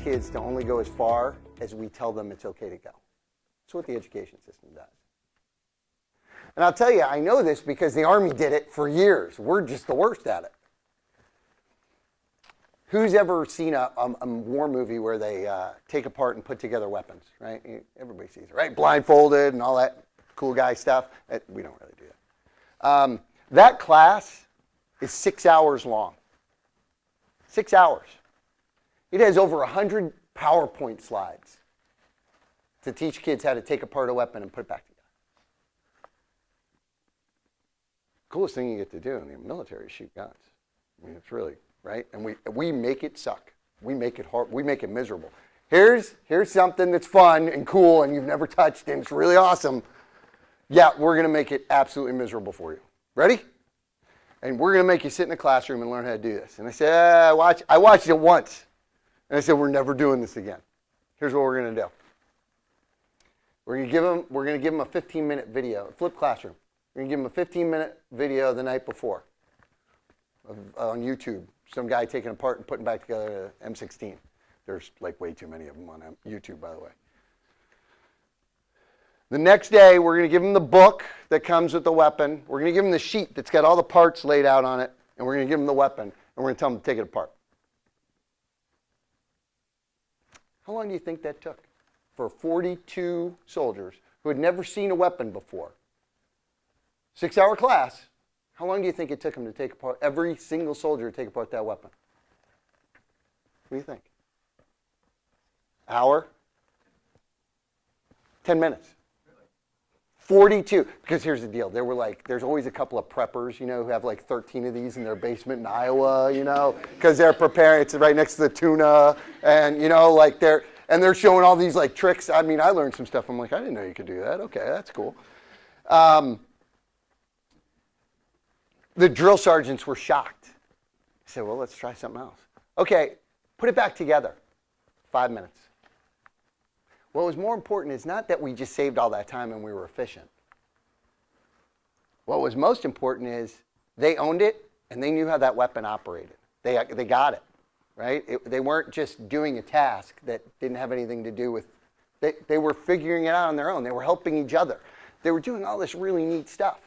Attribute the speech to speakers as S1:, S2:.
S1: kids to only go as far as we tell them it's okay to go. That's what the education system does. And I'll tell you, I know this because the Army did it for years. We're just the worst at it. Who's ever seen a war movie where they take apart and put together weapons, right? Everybody sees it, right? Blindfolded and all that cool guy stuff. We don't really do that. That class is 6 hours long. 6 hours. It has over 100 PowerPoint slides to teach kids how to take apart a weapon and put it back together. Coolest thing you get to do in the military is shoot guns. I mean, it's really, right? And we make it suck. We make it hard. We make it miserable. Here's something that's fun and cool and you've never touched and it's really awesome. Yeah, we're going to make it absolutely miserable for you. Ready? And we're going to make you sit in the classroom and learn how to do this. And I said, I watched it once. And I said, we're never doing this again. Here's what we're going to do. We're going to give them a 15-minute video, flipped classroom. We're going to give them a 15-minute video the night before on YouTube. Some guy taking apart and putting back together an M16. There's like way too many of them on YouTube, by the way. The next day, we're going to give them the book that comes with the weapon. We're going to give them the sheet that's got all the parts laid out on it. And we're going to give them the weapon. And we're going to tell them to take it apart. How long do you think that took for 42 soldiers who had never seen a weapon before? 6-hour class. How long do you think it took them to take apart, every single soldier to take apart that weapon? What do you think? Hour? 10 minutes. 42. Because here's the deal. There were there's always a couple of preppers, who have like 13 of these in their basement in Iowa, because they're preparing. It's right next to the tuna. And, they're showing all these tricks. I mean, I learned some stuff. I'm like, I didn't know you could do that. Okay, that's cool. The drill sergeants were shocked. I said, well, let's try something else. Okay, put it back together. 5 minutes. What was more important is not that we just saved all that time and we were efficient. What was most important is they owned it and they knew how that weapon operated. They got it, right? They weren't just doing a task that didn't have anything to do with, they were figuring it out on their own. They were helping each other. They were doing all this really neat stuff.